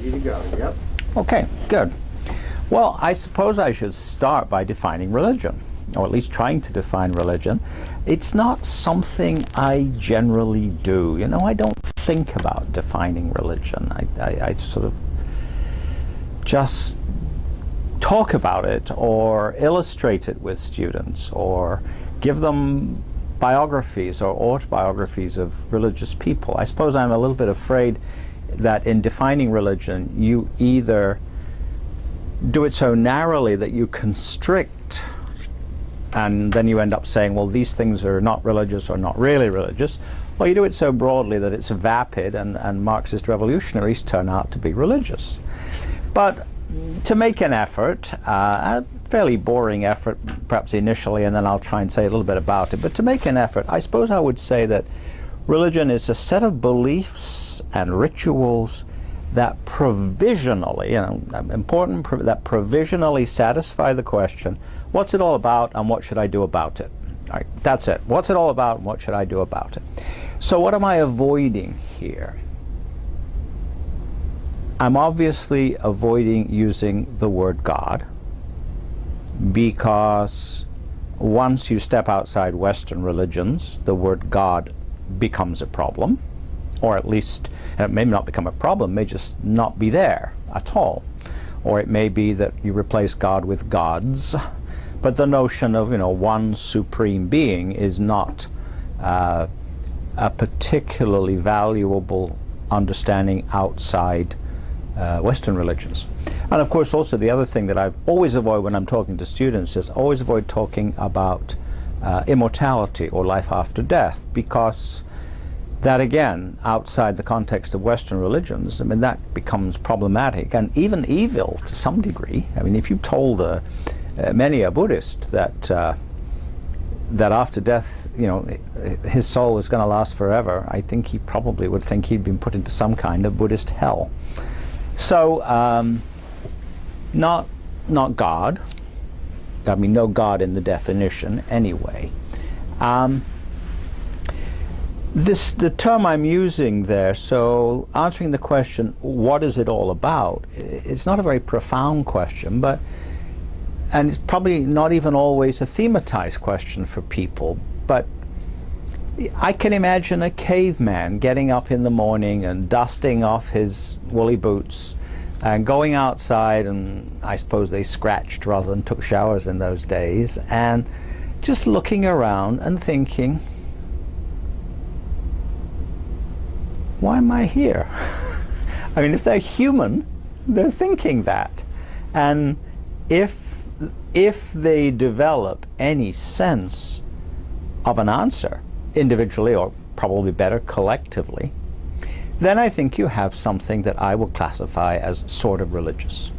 ready to go. Yep. Okay, good. Well, I suppose I should start by defining religion, or at least trying to define religion. It's not something I generally do. You know, I don't think about defining religion. I sort of just talk about it or illustrate it with students or give them biographies or autobiographies of religious people. I suppose I'm a little bit afraid that in defining religion, you either do it so narrowly that you constrict, and then you end up saying, well, these things are not religious or not really religious, or you do it so broadly that it's vapid and Marxist revolutionaries turn out to be religious. But to make an effort, a fairly boring effort perhaps initially, and then I'll try and say a little bit about it, but to make an effort, I suppose I would say that religion is a set of beliefs and rituals that provisionally, that provisionally satisfy the question, what's it all about and what should I do about it? All right, that's it. What's it all about and what should I do about it? So what am I avoiding here? I'm obviously avoiding using the word God, because once you step outside Western religions, the word God becomes a problem, or at least it may not become a problem, may just not be there at all. Or it may be that you replace God with gods, but the notion of, one supreme being is not a particularly valuable understanding outside Western religions. And of course also the other thing that I always avoid when I'm talking to students is always avoid talking about immortality or life after death, because that again, outside the context of Western religions, that becomes problematic and even evil to some degree. If you told many a Buddhist that that after death, his soul is going to last forever, I think he probably would think he'd been put into some kind of Buddhist hell. So, not God. No God in the definition anyway. The term I'm using there, so answering the question, what is it all about? It's not a very profound question, and it's probably not even always a thematized question for people, but I can imagine a caveman getting up in the morning and dusting off his woolly boots and going outside, and I suppose they scratched rather than took showers in those days, and just looking around and thinking, why am I here? If they're human, they're thinking that. And if they develop any sense of an answer, individually or probably better collectively, then I think you have something that I will classify as sort of religious.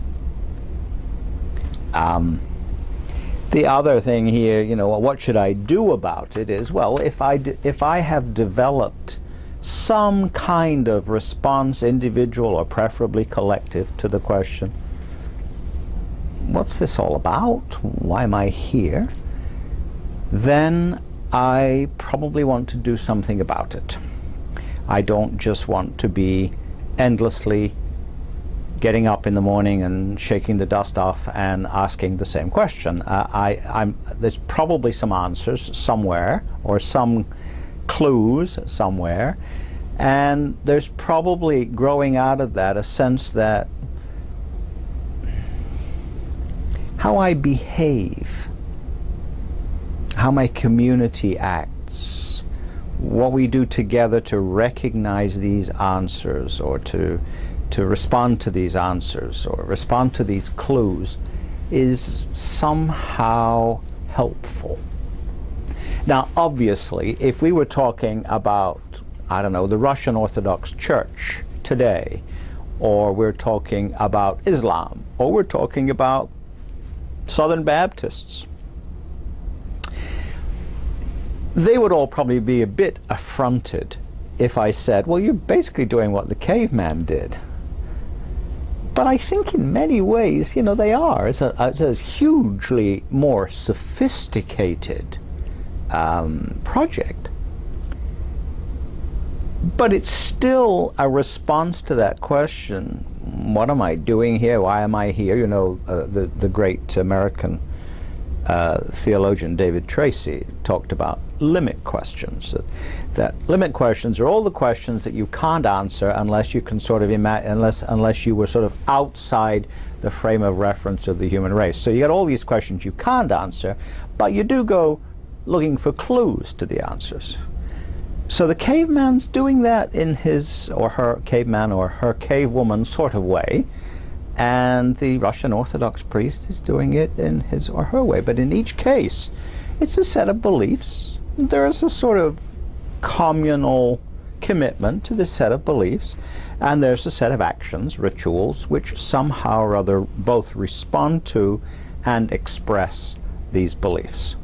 The other thing here, what should I do about it is, well, if I have developed some kind of response, individual or preferably collective, to the question, what's this all about? Why am I here? Then I probably want to do something about it. I don't just want to be endlessly getting up in the morning and shaking the dust off and asking the same question. There's probably some answers somewhere, or some clues somewhere, and there's probably growing out of that a sense that how I behave, how my community acts, what we do together to recognize these answers, or to respond to these answers, or respond to these clues, is somehow helpful. Now, obviously, if we were talking about, the Russian Orthodox Church today, or we're talking about Islam, or we're talking about Southern Baptists, they would all probably be a bit affronted if I said, well, you're basically doing what the caveman did. But I think in many ways, they are. It's a hugely more sophisticated project. But it's still a response to that question, what am I doing here? Why am I here? You know, the great American theologian David Tracy talked about limit questions. That limit questions are all the questions that you can't answer unless you can sort of unless you were sort of outside the frame of reference of the human race. So you got all these questions you can't answer, but you do go looking for clues to the answers. So the caveman's doing that in his or her caveman or her cavewoman sort of way, and the Russian Orthodox priest is doing it in his or her way. But in each case, it's a set of beliefs. There's a sort of communal commitment to this set of beliefs, and there's a set of actions, rituals, which somehow or other both respond to and express these beliefs.